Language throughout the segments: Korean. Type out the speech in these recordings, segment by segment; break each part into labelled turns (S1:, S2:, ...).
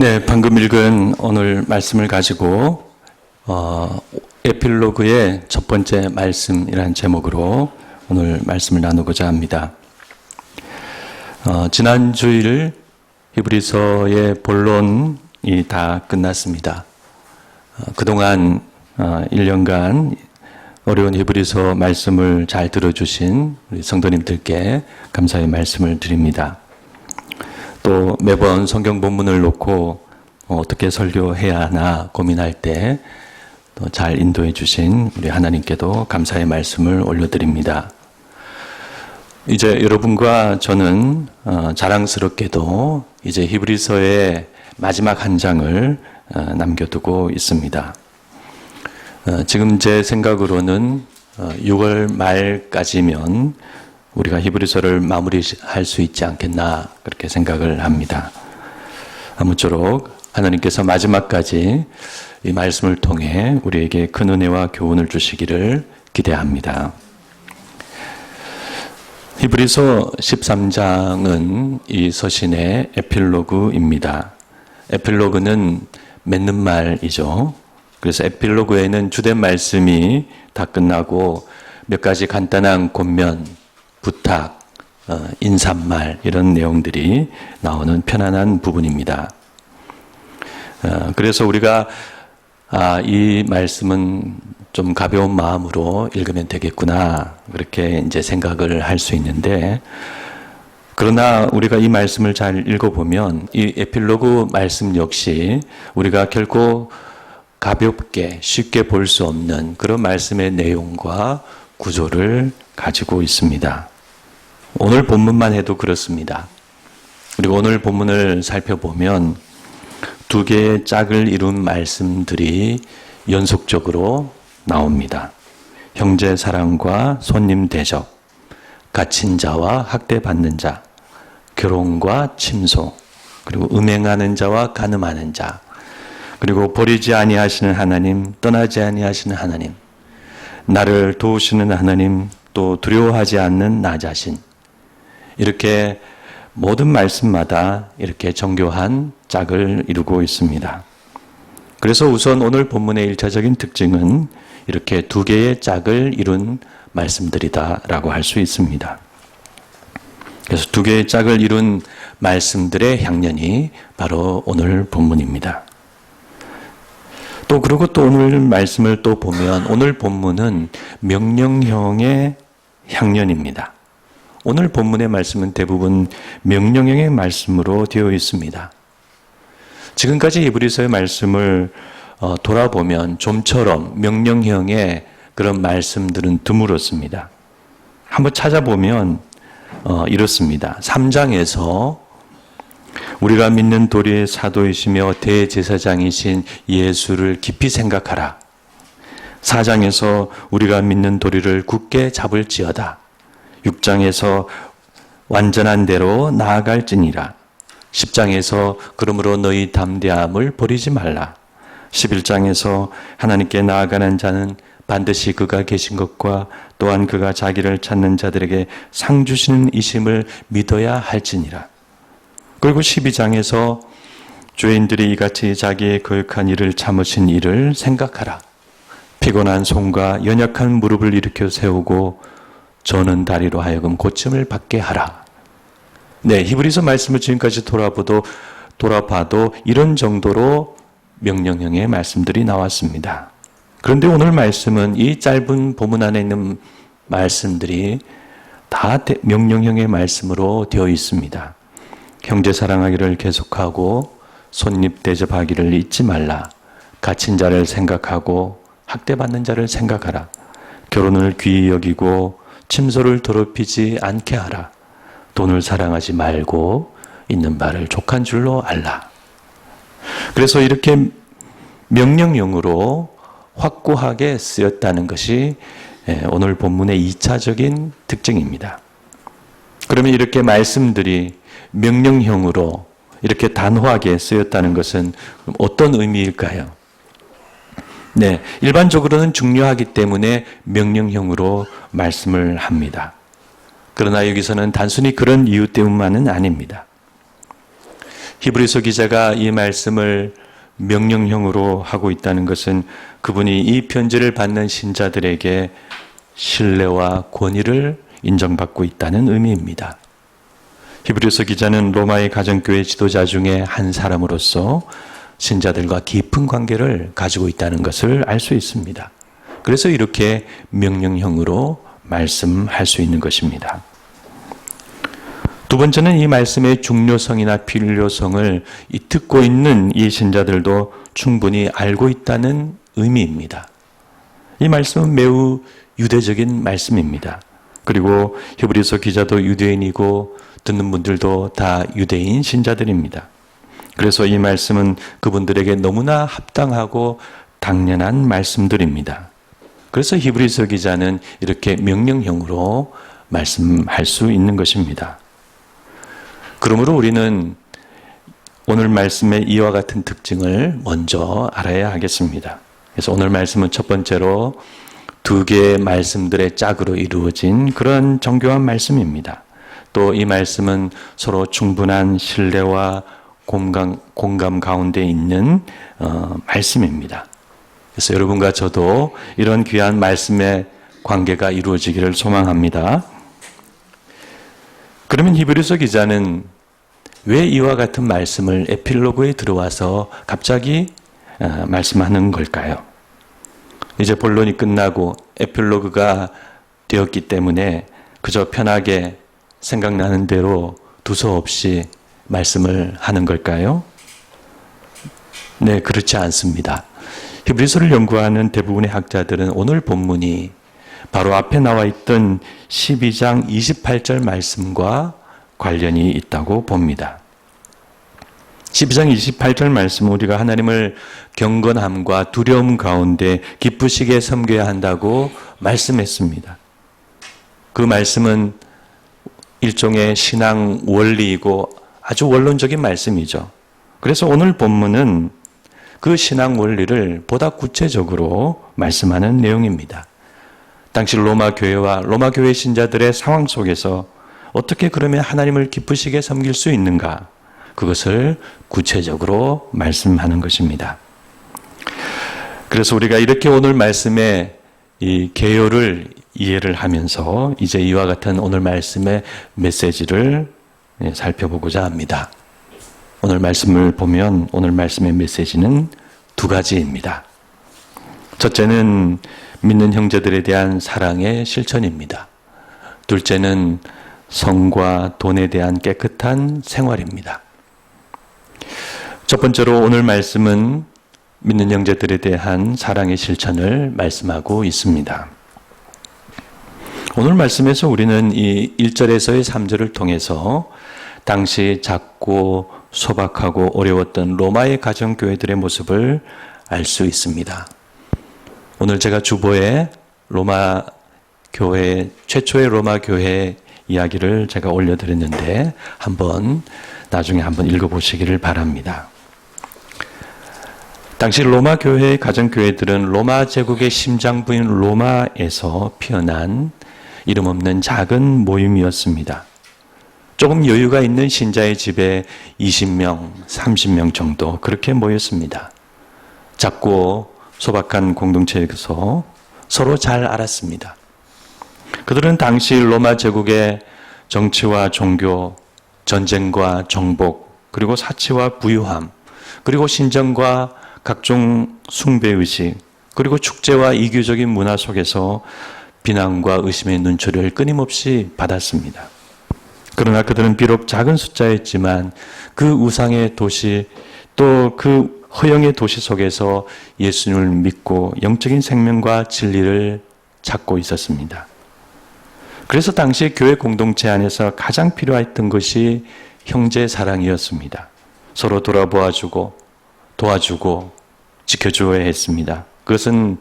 S1: 네, 방금 읽은 오늘 말씀을 가지고 에필로그의 첫 번째 말씀이라는 제목으로 오늘 말씀을 나누고자 합니다. 지난 주일 히브리서의 본론이 다 끝났습니다. 그동안 1년간 어려운 히브리서 말씀을 잘 들어주신 우리 성도님들께 감사의 말씀을 드립니다. 또 매번 성경 본문을 놓고 어떻게 설교해야 하나 고민할 때 또 잘 인도해 주신 우리 하나님께도 감사의 말씀을 올려드립니다. 이제 여러분과 저는 자랑스럽게도 이제 히브리서의 마지막 한 장을 남겨두고 있습니다. 지금 제 생각으로는 6월 말까지면 우리가 히브리서를 마무리할 수 있지 않겠나 그렇게 생각을 합니다. 아무쪼록 하나님께서 마지막까지 이 말씀을 통해 우리에게 큰 은혜와 교훈을 주시기를 기대합니다. 히브리서 13장은 이 서신의 에필로그입니다. 에필로그는 맺는 말이죠. 그래서 에필로그에는 주된 말씀이 다 끝나고 몇 가지 간단한 권면, 부탁, 인사말 이런 내용들이 나오는 편안한 부분입니다. 그래서 우리가 이 말씀은 좀 가벼운 마음으로 읽으면 되겠구나 그렇게 이제 생각을 할 수 있는데, 그러나 우리가 이 말씀을 잘 읽어보면 이 에필로그 말씀 역시 우리가 결코 가볍게 쉽게 볼 수 없는 그런 말씀의 내용과 구조를 가지고 있습니다. 오늘 본문만 해도 그렇습니다. 그리고 오늘 본문을 살펴보면 두 개의 짝을 이룬 말씀들이 연속적으로 나옵니다. 형제 사랑과 손님 대접, 갇힌 자와 학대받는 자, 결혼과 침소, 그리고 음행하는 자와 간음하는 자, 그리고 버리지 아니하시는 하나님, 떠나지 아니하시는 하나님, 나를 도우시는 하나님, 또 두려워하지 않는 나 자신. 이렇게 모든 말씀마다 이렇게 정교한 짝을 이루고 있습니다. 그래서 우선 오늘 본문의 1차적인 특징은 이렇게 두 개의 짝을 이룬 말씀들이다라고 할 수 있습니다. 그래서 두 개의 짝을 이룬 말씀들의 향연이 바로 오늘 본문입니다. 그리고 또 오늘 말씀을 또 보면 오늘 본문은 명령형의 향연입니다. 오늘 본문의 말씀은 대부분 명령형의 말씀으로 되어 있습니다. 지금까지 히브리서의 말씀을 돌아보면 좀처럼 명령형의 그런 말씀들은 드물었습니다. 한번 찾아보면 이렇습니다. 3장에서 우리가 믿는 도리의 사도이시며 대제사장이신 예수를 깊이 생각하라. 4장에서 우리가 믿는 도리를 굳게 잡을지어다. 6장에서 완전한 대로 나아갈지니라. 10장에서 그러므로 너희 담대함을 버리지 말라. 11장에서 하나님께 나아가는 자는 반드시 그가 계신 것과 또한 그가 자기를 찾는 자들에게 상 주시는 이심을 믿어야 할지니라. 그리고 12장에서 죄인들이 이같이 자기의 거역한 일을 참으신 일을 생각하라. 피곤한 손과 연약한 무릎을 일으켜 세우고 저는 다리로 하여금 고침을 받게 하라. 네, 히브리서 말씀을 지금까지 돌아봐도 이런 정도로 명령형의 말씀들이 나왔습니다. 그런데 오늘 말씀은 이 짧은 본문 안에 있는 말씀들이 다 명령형의 말씀으로 되어 있습니다. 형제 사랑하기를 계속하고 손님 대접하기를 잊지 말라. 갇힌 자를 생각하고 학대받는 자를 생각하라. 결혼을 귀히 여기고 침소를 더럽히지 않게 하라. 돈을 사랑하지 말고 있는 바를 족한 줄로 알라. 그래서 이렇게 명령형으로 확고하게 쓰였다는 것이 오늘 본문의 2차적인 특징입니다. 그러면 이렇게 말씀들이 명령형으로 이렇게 단호하게 쓰였다는 것은 어떤 의미일까요? 네, 일반적으로는 중요하기 때문에 명령형으로 말씀을 합니다. 그러나 여기서는 단순히 그런 이유 때문만은 아닙니다. 히브리서 기자가 이 말씀을 명령형으로 하고 있다는 것은 그분이 이 편지를 받는 신자들에게 신뢰와 권위를 인정받고 있다는 의미입니다. 히브리서 기자는 로마의 가정교회 지도자 중에 한 사람으로서 신자들과 깊은 관계를 가지고 있다는 것을 알 수 있습니다. 그래서 이렇게 명령형으로 말씀할 수 있는 것입니다. 두 번째는 이 말씀의 중요성이나 필요성을 듣고 있는 이 신자들도 충분히 알고 있다는 의미입니다. 이 말씀은 매우 유대적인 말씀입니다. 그리고 히브리서 기자도 유대인이고 듣는 분들도 다 유대인 신자들입니다. 그래서 이 말씀은 그분들에게 너무나 합당하고 당연한 말씀들입니다. 그래서 히브리서 기자는 이렇게 명령형으로 말씀할 수 있는 것입니다. 그러므로 우리는 오늘 말씀의 이와 같은 특징을 먼저 알아야 하겠습니다. 그래서 오늘 말씀은 첫 번째로 두 개의 말씀들의 짝으로 이루어진 그런 정교한 말씀입니다. 또 이 말씀은 서로 충분한 신뢰와 공감 가운데 있는 말씀입니다. 그래서 여러분과 저도 이런 귀한 말씀의 관계가 이루어지기를 소망합니다. 그러면 히브리서 기자는 왜 이와 같은 말씀을 에필로그에 들어와서 갑자기 말씀하는 걸까요? 이제 본론이 끝나고 에필로그가 되었기 때문에 그저 편하게 생각나는 대로 두서없이 말씀을 하는 걸까요? 네, 그렇지 않습니다. 히브리서를 연구하는 대부분의 학자들은 오늘 본문이 바로 앞에 나와 있던 12장 28절 말씀과 관련이 있다고 봅니다. 12장 28절 말씀은 우리가 하나님을 경건함과 두려움 가운데 기쁘시게 섬겨야 한다고 말씀했습니다. 그 말씀은 일종의 신앙 원리이고 아주 원론적인 말씀이죠. 그래서 오늘 본문은 그 신앙 원리를 보다 구체적으로 말씀하는 내용입니다. 당시 로마 교회와 로마 교회 신자들의 상황 속에서 어떻게 그러면 하나님을 기쁘시게 섬길 수 있는가? 그것을 구체적으로 말씀하는 것입니다. 그래서 우리가 이렇게 오늘 말씀의 이 개요를 이해를 하면서 이제 이와 같은 오늘 말씀의 메시지를 살펴보고자 합니다. 오늘 말씀을 보면 오늘 말씀의 메시지는 두 가지입니다. 첫째는 믿는 형제들에 대한 사랑의 실천입니다. 둘째는 성과 돈에 대한 깨끗한 생활입니다. 첫 번째로 오늘 말씀은 믿는 형제들에 대한 사랑의 실천을 말씀하고 있습니다. 오늘 말씀에서 우리는 이 1절에서의 3절을 통해서 당시 작고 소박하고 어려웠던 로마의 가정교회들의 모습을 알 수 있습니다. 오늘 제가 주보에 로마 교회, 최초의 로마 교회 이야기를 제가 올려드렸는데 나중에 한번 읽어보시기를 바랍니다. 당시 로마 교회의 가정교회들은 로마 제국의 심장부인 로마에서 피어난 이름 없는 작은 모임이었습니다. 조금 여유가 있는 신자의 집에 20명, 30명 정도 그렇게 모였습니다. 작고 소박한 공동체에서 서로 잘 알았습니다. 그들은 당시 로마 제국의 정치와 종교, 전쟁과 정복, 그리고 사치와 부유함, 그리고 신정과 각종 숭배의식, 그리고 축제와 이교적인 문화 속에서 비난과 의심의 눈초리를 끊임없이 받았습니다. 그러나 그들은 비록 작은 숫자였지만 그 우상의 도시 또 그 허영의 도시 속에서 예수님을 믿고 영적인 생명과 진리를 찾고 있었습니다. 그래서 당시 교회 공동체 안에서 가장 필요했던 것이 형제 사랑이었습니다. 서로 돌아보아주고 도와주고 지켜줘야 했습니다. 그것은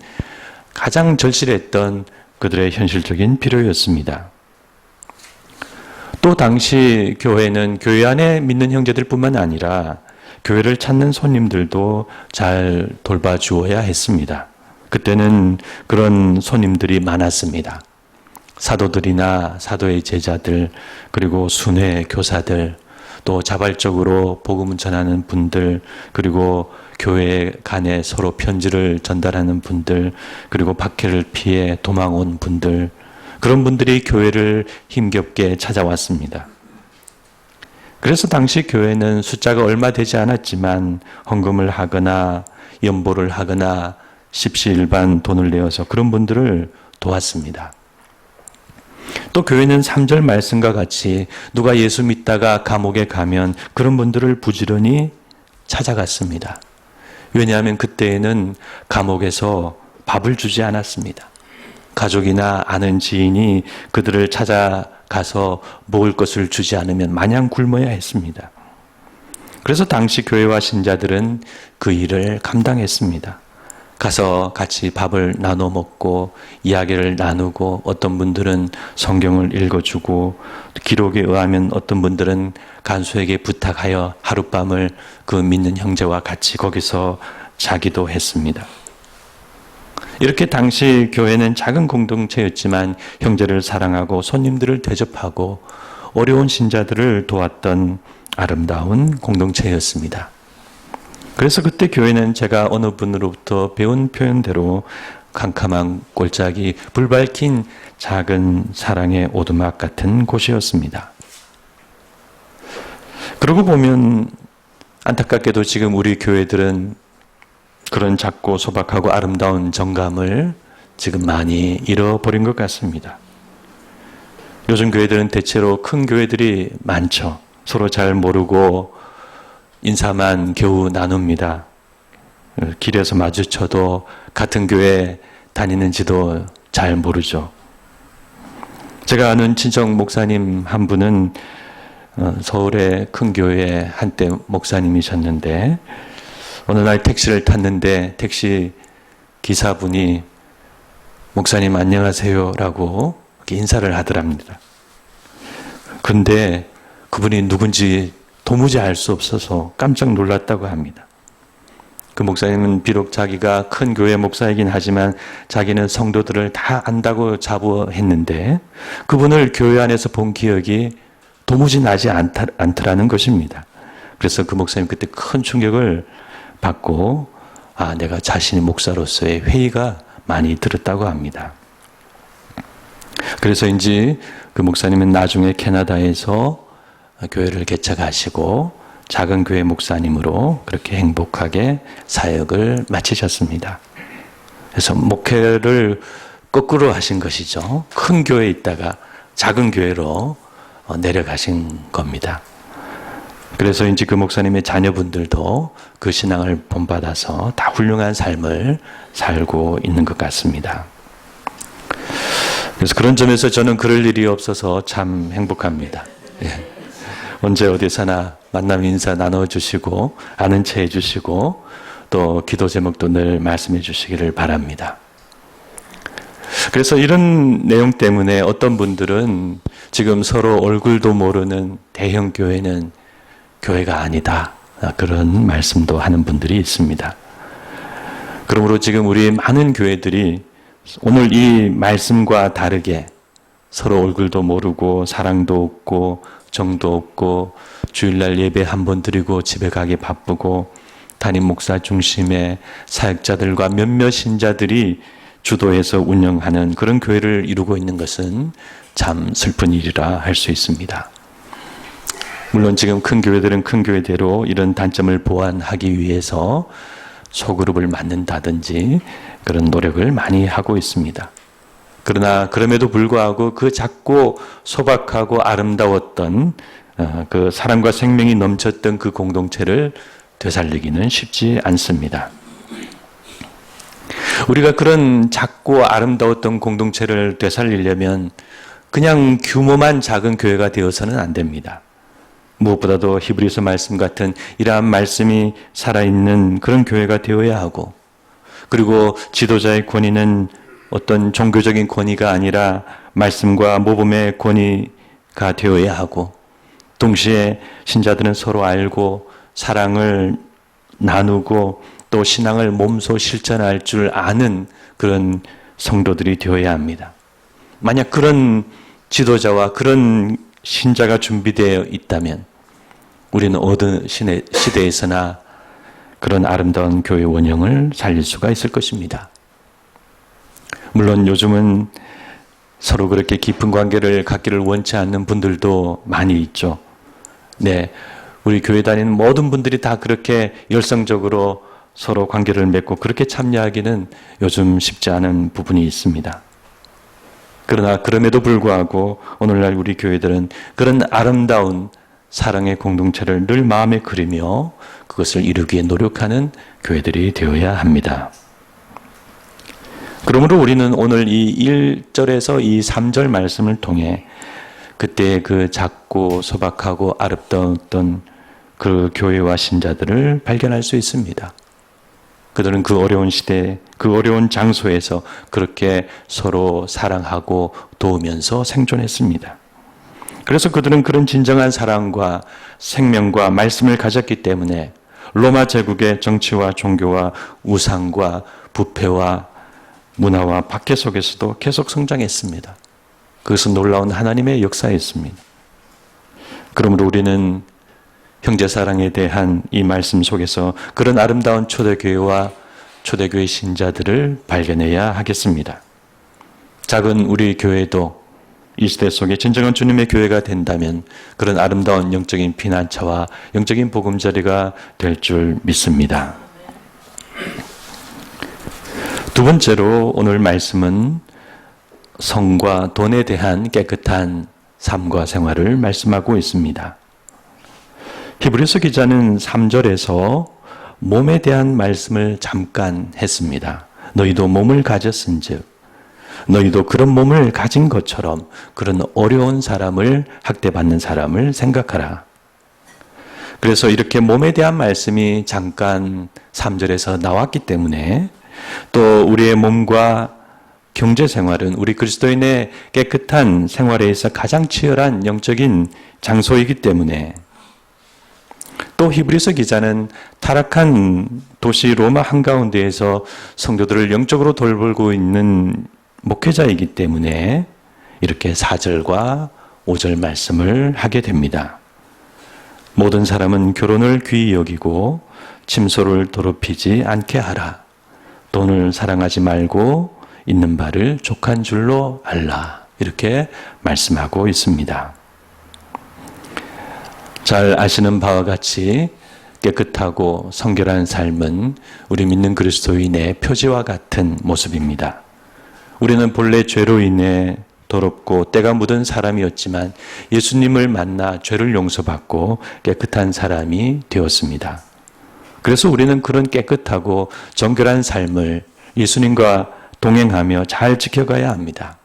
S1: 가장 절실했던 그들의 현실적인 필요였습니다. 또 당시 교회는 교회 안에 믿는 형제들뿐만 아니라 교회를 찾는 손님들도 잘 돌봐주어야 했습니다. 그때는 그런 손님들이 많았습니다. 사도들이나 사도의 제자들, 그리고 순회 교사들, 또 자발적으로 복음을 전하는 분들, 그리고 교회 간에 서로 편지를 전달하는 분들, 그리고 박해를 피해 도망 온 분들, 그런 분들이 교회를 힘겹게 찾아왔습니다. 그래서 당시 교회는 숫자가 얼마 되지 않았지만 헌금을 하거나 연보를 하거나 십시일반 돈을 내어서 그런 분들을 도왔습니다. 또 교회는 3절 말씀과 같이 누가 예수 믿다가 감옥에 가면 그런 분들을 부지런히 찾아갔습니다. 왜냐하면 그때에는 감옥에서 밥을 주지 않았습니다. 가족이나 아는 지인이 그들을 찾아가서 먹을 것을 주지 않으면 마냥 굶어야 했습니다. 그래서 당시 교회와 신자들은 그 일을 감당했습니다. 가서 같이 밥을 나눠 먹고 이야기를 나누고, 어떤 분들은 성경을 읽어주고, 기록에 의하면 어떤 분들은 간수에게 부탁하여 하룻밤을 그 믿는 형제와 같이 거기서 자기도 했습니다. 이렇게 당시 교회는 작은 공동체였지만 형제를 사랑하고 손님들을 대접하고 어려운 신자들을 도왔던 아름다운 공동체였습니다. 그래서 그때 교회는 제가 어느 분으로부터 배운 표현대로 캄캄한 골짜기, 불 밝힌 작은 사랑의 오두막 같은 곳이었습니다. 그러고 보면 안타깝게도 지금 우리 교회들은 그런 작고 소박하고 아름다운 정감을 지금 많이 잃어버린 것 같습니다. 요즘 교회들은 대체로 큰 교회들이 많죠. 서로 잘 모르고 인사만 겨우 나눕니다. 길에서 마주쳐도 같은 교회 다니는지도 잘 모르죠. 제가 아는 친척 목사님 한 분은 서울의 큰 교회 한때 목사님이셨는데, 어느 날 택시를 탔는데 택시 기사분이 목사님 안녕하세요 라고 인사를 하더랍니다. 그런데 그분이 누군지 도무지 알 수 없어서 깜짝 놀랐다고 합니다. 그 목사님은 비록 자기가 큰 교회 목사이긴 하지만 자기는 성도들을 다 안다고 자부했는데 그분을 교회 안에서 본 기억이 도무지 나지 않더라는 것입니다. 그래서 그 목사님 그때 큰 충격을 받고 내가 자신이 목사로서의 회의가 많이 들었다고 합니다. 그래서인지 그 목사님은 나중에 캐나다에서 교회를 개척하시고 작은 교회 목사님으로 그렇게 행복하게 사역을 마치셨습니다. 그래서 목회를 거꾸로 하신 것이죠. 큰 교회에 있다가 작은 교회로 내려가신 겁니다. 그래서 이제 그 목사님의 자녀분들도 그 신앙을 본받아서 다 훌륭한 삶을 살고 있는 것 같습니다. 그래서 그런 점에서 저는 그럴 일이 없어서 참 행복합니다. 예. 언제 어디서나 만남 인사 나눠주시고 아는 체 해주시고 또 기도 제목도 늘 말씀해 주시기를 바랍니다. 그래서 이런 내용 때문에 어떤 분들은 지금 서로 얼굴도 모르는 대형 교회는 교회가 아니다, 그런 말씀도 하는 분들이 있습니다. 그러므로 지금 우리 많은 교회들이 오늘 이 말씀과 다르게 서로 얼굴도 모르고 사랑도 없고 정도 없고 주일날 예배 한 번 드리고 집에 가기 바쁘고 담임 목사 중심의 사역자들과 몇몇 신자들이 주도해서 운영하는 그런 교회를 이루고 있는 것은 참 슬픈 일이라 할 수 있습니다. 물론 지금 큰 교회들은 큰 교회대로 이런 단점을 보완하기 위해서 소그룹을 만든다든지 그런 노력을 많이 하고 있습니다. 그러나 그럼에도 불구하고 그 작고 소박하고 아름다웠던 그 사랑과 생명이 넘쳤던 그 공동체를 되살리기는 쉽지 않습니다. 우리가 그런 작고 아름다웠던 공동체를 되살리려면 그냥 규모만 작은 교회가 되어서는 안 됩니다. 무엇보다도 히브리서 말씀 같은 이러한 말씀이 살아있는 그런 교회가 되어야 하고, 그리고 지도자의 권위는 어떤 종교적인 권위가 아니라 말씀과 모범의 권위가 되어야 하고, 동시에 신자들은 서로 알고 사랑을 나누고 또 신앙을 몸소 실천할 줄 아는 그런 성도들이 되어야 합니다. 만약 그런 지도자와 그런 신자가 준비되어 있다면 우리는 어느 시대에서나 그런 아름다운 교회 원형을 살릴 수가 있을 것입니다. 물론 요즘은 서로 그렇게 깊은 관계를 갖기를 원치 않는 분들도 많이 있죠. 네, 우리 교회 다니는 모든 분들이 다 그렇게 열성적으로 서로 관계를 맺고 그렇게 참여하기는 요즘 쉽지 않은 부분이 있습니다. 그러나 그럼에도 불구하고 오늘날 우리 교회들은 그런 아름다운 사랑의 공동체를 늘 마음에 그리며 그것을 이루기 위해 노력하는 교회들이 되어야 합니다. 그러므로 우리는 오늘 이 1절에서 이 3절 말씀을 통해 그때 그 작고 소박하고 아름다웠던 그 교회와 신자들을 발견할 수 있습니다. 그들은 그 어려운 시대, 그 어려운 장소에서 그렇게 서로 사랑하고 도우면서 생존했습니다. 그래서 그들은 그런 진정한 사랑과 생명과 말씀을 가졌기 때문에 로마 제국의 정치와 종교와 우상과 부패와 문화와 박해 속에서도 계속 성장했습니다. 그것은 놀라운 하나님의 역사였습니다. 그러므로 우리는 형제사랑에 대한 이 말씀 속에서 그런 아름다운 초대교회와 초대교회 신자들을 발견해야 하겠습니다. 작은 우리 교회도 이 시대 속에 진정한 주님의 교회가 된다면 그런 아름다운 영적인 피난처와 영적인 보금자리가 될 줄 믿습니다. 두 번째로 오늘 말씀은 성과 돈에 대한 깨끗한 삶과 생활을 말씀하고 있습니다. 히브리서 기자는 3절에서 몸에 대한 말씀을 잠깐 했습니다. 너희도 몸을 가졌은즉 너희도 그런 몸을 가진 것처럼 그런 어려운 사람을 학대받는 사람을 생각하라. 그래서 이렇게 몸에 대한 말씀이 잠깐 3절에서 나왔기 때문에 또 우리의 몸과 경제 생활은 우리 그리스도인의 깨끗한 생활에 있어 가장 치열한 영적인 장소이기 때문에 또 히브리서 기자는 타락한 도시 로마 한가운데에서 성도들을 영적으로 돌보고 있는 목회자이기 때문에 이렇게 4절과 5절 말씀을 하게 됩니다. 모든 사람은 결혼을 귀히 여기고 침소를 더럽히지 않게 하라. 돈을 사랑하지 말고 있는 바를 족한 줄로 알라. 이렇게 말씀하고 있습니다. 잘 아시는 바와 같이 깨끗하고 성결한 삶은 우리 믿는 그리스도인의 표지와 같은 모습입니다. 우리는 본래 죄로 인해 더럽고 때가 묻은 사람이었지만 예수님을 만나 죄를 용서받고 깨끗한 사람이 되었습니다. 그래서 우리는 그런 깨끗하고 정결한 삶을 예수님과 동행하며 잘 지켜가야 합니다.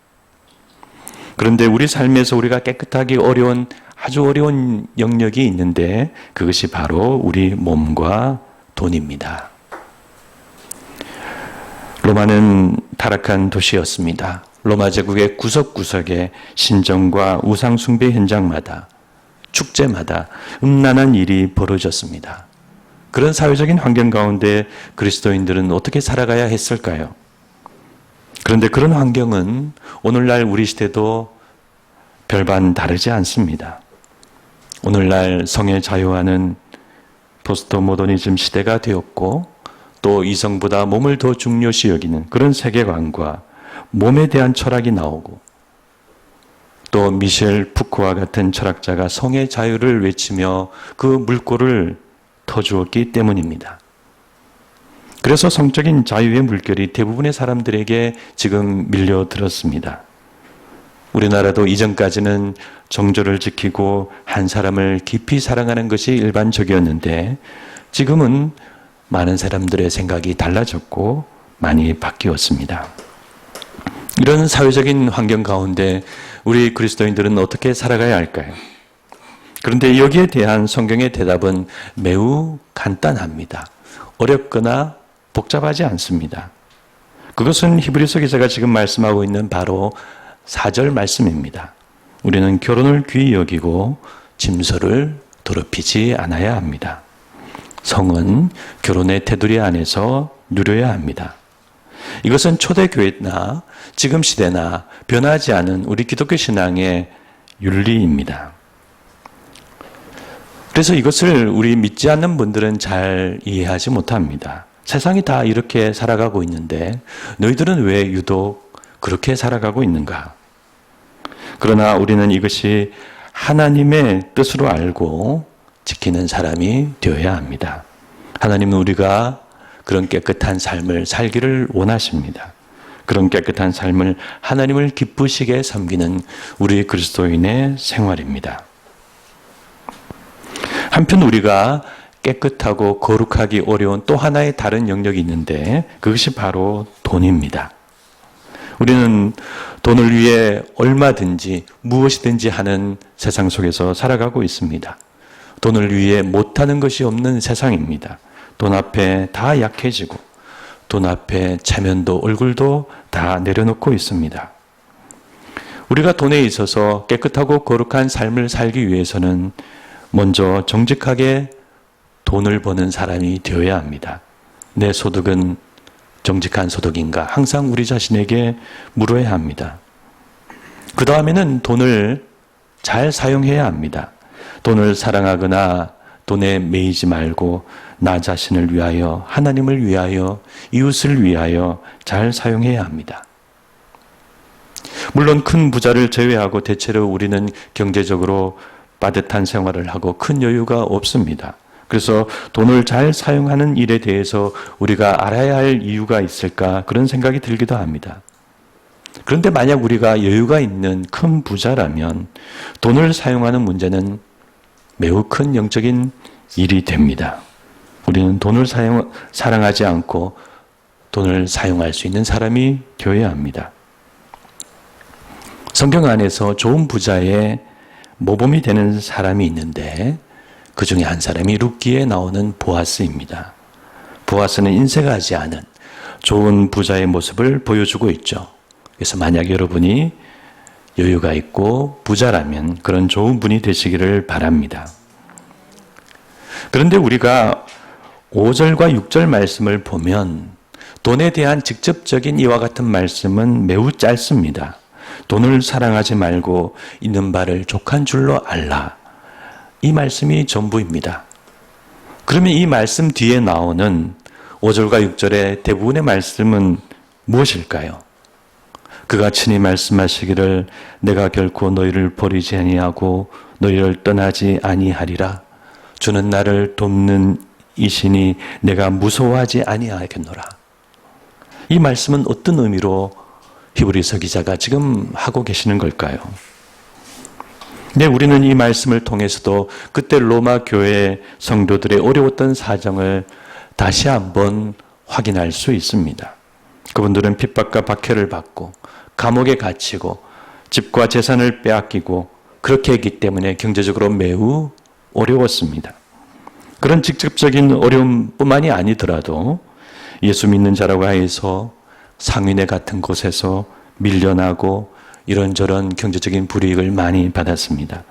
S1: 그런데 우리 삶에서 우리가 깨끗하기 어려운 아주 어려운 영역이 있는데 그것이 바로 우리 몸과 돈입니다. 로마는 타락한 도시였습니다. 로마 제국의 구석구석에 신정과 우상 숭배 현장마다 축제마다 음란한 일이 벌어졌습니다. 그런 사회적인 환경 가운데 그리스도인들은 어떻게 살아가야 했을까요? 그런데 그런 환경은 오늘날 우리 시대도 별반 다르지 않습니다. 오늘날 성의 자유화는 포스트 모더니즘 시대가 되었고 또 이성보다 몸을 더 중요시 여기는 그런 세계관과 몸에 대한 철학이 나오고 또 미셸 푸코와 같은 철학자가 성의 자유를 외치며 그 물꼬를 터주었기 때문입니다. 그래서 성적인 자유의 물결이 대부분의 사람들에게 지금 밀려들었습니다. 우리나라도 이전까지는 정조를 지키고 한 사람을 깊이 사랑하는 것이 일반적이었는데 지금은 많은 사람들의 생각이 달라졌고 많이 바뀌었습니다. 이런 사회적인 환경 가운데 우리 그리스도인들은 어떻게 살아가야 할까요? 그런데 여기에 대한 성경의 대답은 매우 간단합니다. 어렵거나 복잡하지 않습니다. 그것은 히브리서 기자가 지금 말씀하고 있는 바로 4절 말씀입니다. 우리는 결혼을 귀히 여기고 짐서를 더럽히지 않아야 합니다. 성은 결혼의 테두리 안에서 누려야 합니다. 이것은 초대교회나 지금 시대나 변하지 않은 우리 기독교 신앙의 윤리입니다. 그래서 이것을 우리 믿지 않는 분들은 잘 이해하지 못합니다. 세상이 다 이렇게 살아가고 있는데 너희들은 왜 유독 그렇게 살아가고 있는가? 그러나 우리는 이것이 하나님의 뜻으로 알고 지키는 사람이 되어야 합니다. 하나님은 우리가 그런 깨끗한 삶을 살기를 원하십니다. 그런 깨끗한 삶을 하나님을 기쁘시게 섬기는 우리 그리스도인의 생활입니다. 한편 우리가 깨끗하고 거룩하기 어려운 또 하나의 다른 영역이 있는데 그것이 바로 돈입니다. 우리는 돈을 위해 얼마든지 무엇이든지 하는 세상 속에서 살아가고 있습니다. 돈을 위해 못하는 것이 없는 세상입니다. 돈 앞에 다 약해지고 돈 앞에 체면도 얼굴도 다 내려놓고 있습니다. 우리가 돈에 있어서 깨끗하고 거룩한 삶을 살기 위해서는 먼저 정직하게 돈을 버는 사람이 되어야 합니다. 내 소득은 정직한 소득인가? 항상 우리 자신에게 물어야 합니다. 그 다음에는 돈을 잘 사용해야 합니다. 돈을 사랑하거나 돈에 매이지 말고 나 자신을 위하여, 하나님을 위하여, 이웃을 위하여 잘 사용해야 합니다. 물론 큰 부자를 제외하고 대체로 우리는 경제적으로 빠듯한 생활을 하고 큰 여유가 없습니다. 그래서 돈을 잘 사용하는 일에 대해서 우리가 알아야 할 이유가 있을까 그런 생각이 들기도 합니다. 그런데 만약 우리가 여유가 있는 큰 부자라면 돈을 사용하는 문제는 매우 큰 영적인 일이 됩니다. 우리는 돈을 사랑하지 않고 돈을 사용할 수 있는 사람이 되어야 합니다. 성경 안에서 좋은 부자의 모범이 되는 사람이 있는데 그 중에 한 사람이 룻기에 나오는 보아스입니다. 보아스는 인색하지 않은 좋은 부자의 모습을 보여주고 있죠. 그래서 만약 여러분이 여유가 있고 부자라면 그런 좋은 분이 되시기를 바랍니다. 그런데 우리가 5절과 6절 말씀을 보면 돈에 대한 직접적인 이와 같은 말씀은 매우 짧습니다. 돈을 사랑하지 말고 있는 바를 족한 줄로 알라. 이 말씀이 전부입니다. 그러면 이 말씀 뒤에 나오는 5절과 6절의 대부분의 말씀은 무엇일까요? 그가 친히 말씀하시기를 내가 결코 너희를 버리지 아니하고 너희를 떠나지 아니하리라. 주는 나를 돕는 이시니 내가 무서워하지 아니하겠노라. 이 말씀은 어떤 의미로 히브리서 기자가 지금 하고 계시는 걸까요? 네, 우리는 이 말씀을 통해서도 그때 로마 교회 성도들의 어려웠던 사정을 다시 한번 확인할 수 있습니다. 그분들은 핍박과 박해를 받고 감옥에 갇히고 집과 재산을 빼앗기고 그렇게 했기 때문에 경제적으로 매우 어려웠습니다. 그런 직접적인 어려움뿐만이 아니더라도 예수 믿는 자라고 해서 상위네 같은 곳에서 밀려나고 이런저런 경제적인 불이익을 많이 받았습니다.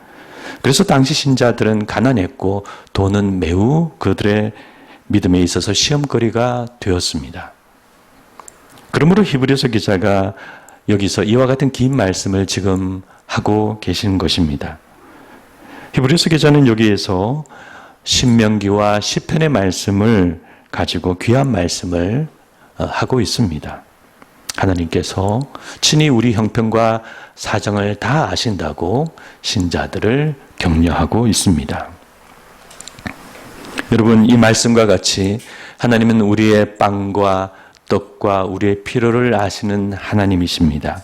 S1: 그래서 당시 신자들은 가난했고 돈은 매우 그들의 믿음에 있어서 시험거리가 되었습니다. 그러므로 히브리서 기자가 여기서 이와 같은 긴 말씀을 지금 하고 계신 것입니다. 히브리서 기자는 여기에서 신명기와 시편의 말씀을 가지고 귀한 말씀을 하고 있습니다. 하나님께서 친히 우리 형편과 사정을 다 아신다고 신자들을 격려하고 있습니다. 여러분, 이 말씀과 같이 하나님은 우리의 빵과 떡과 우리의 필요를 아시는 하나님이십니다.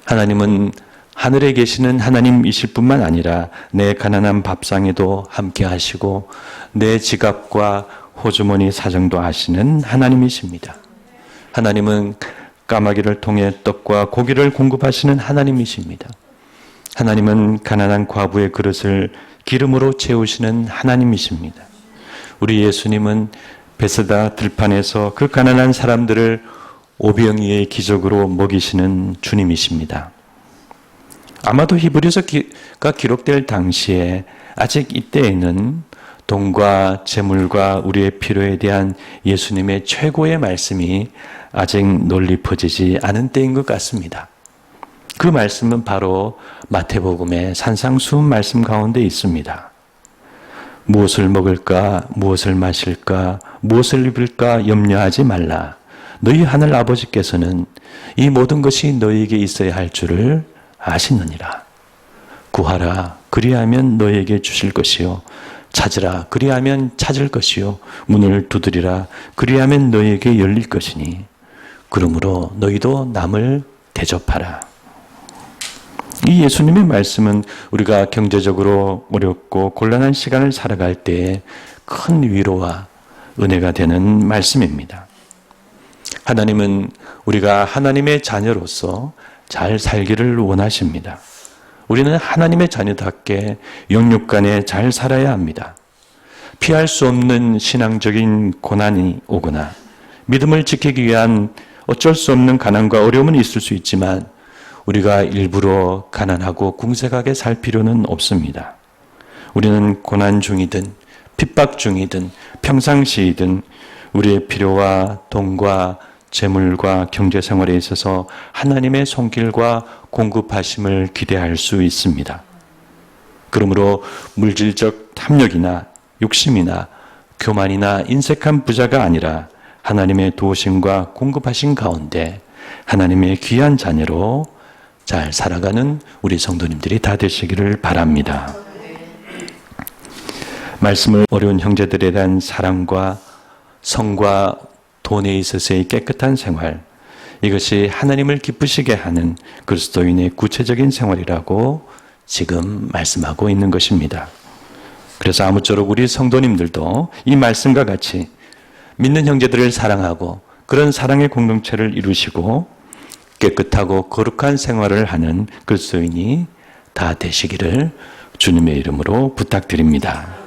S1: 하나님은 하늘에 계시는 하나님이실 뿐만 아니라 내 가난한 밥상에도 함께 하시고 내 지갑과 호주머니 사정도 아시는 하나님이십니다. 하나님은 까마귀를 통해 떡과 고기를 공급하시는 하나님이십니다. 하나님은 가난한 과부의 그릇을 기름으로 채우시는 하나님이십니다. 우리 예수님은 베세다 들판에서 그 가난한 사람들을 오병이의 기적으로 먹이시는 주님이십니다. 아마도 히브리서가 기록될 당시에 아직 이때에는 돈과 재물과 우리의 필요에 대한 예수님의 최고의 말씀이 아직 널리 퍼지지 않은 때인 것 같습니다. 그 말씀은 바로 마태복음의 산상수훈 말씀 가운데 있습니다. 무엇을 먹을까, 무엇을 마실까, 무엇을 입을까 염려하지 말라. 너희 하늘 아버지께서는 이 모든 것이 너희에게 있어야 할 줄을 아시느니라. 구하라, 그리하면 너희에게 주실 것이요. 찾으라, 그리하면 찾을 것이요. 문을 두드리라, 그리하면 너희에게 열릴 것이니. 그러므로 너희도 남을 대접하라. 이 예수님의 말씀은 우리가 경제적으로 어렵고 곤란한 시간을 살아갈 때에 큰 위로와 은혜가 되는 말씀입니다. 하나님은 우리가 하나님의 자녀로서 잘 살기를 원하십니다. 우리는 하나님의 자녀답게 영육간에 잘 살아야 합니다. 피할 수 없는 신앙적인 고난이 오거나 믿음을 지키기 위한 어쩔 수 없는 가난과 어려움은 있을 수 있지만 우리가 일부러 가난하고 궁색하게 살 필요는 없습니다. 우리는 고난 중이든 핍박 중이든 평상시이든 우리의 필요와 돈과 재물과 경제생활에 있어서 하나님의 손길과 공급하심을 기대할 수 있습니다. 그러므로 물질적 탐욕이나 욕심이나 교만이나 인색한 부자가 아니라 하나님의 도우심과 공급하신 가운데 하나님의 귀한 자녀로 잘 살아가는 우리 성도님들이 다 되시기를 바랍니다. 말씀을 어려운 형제들에 대한 사랑과 성과 돈에 있어서의 깨끗한 생활, 이것이 하나님을 기쁘시게 하는 그리스도인의 구체적인 생활이라고 지금 말씀하고 있는 것입니다. 그래서 아무쪼록 우리 성도님들도 이 말씀과 같이 믿는 형제들을 사랑하고 그런 사랑의 공동체를 이루시고 깨끗하고 거룩한 생활을 하는 그리스도인이 다 되시기를 주님의 이름으로 부탁드립니다.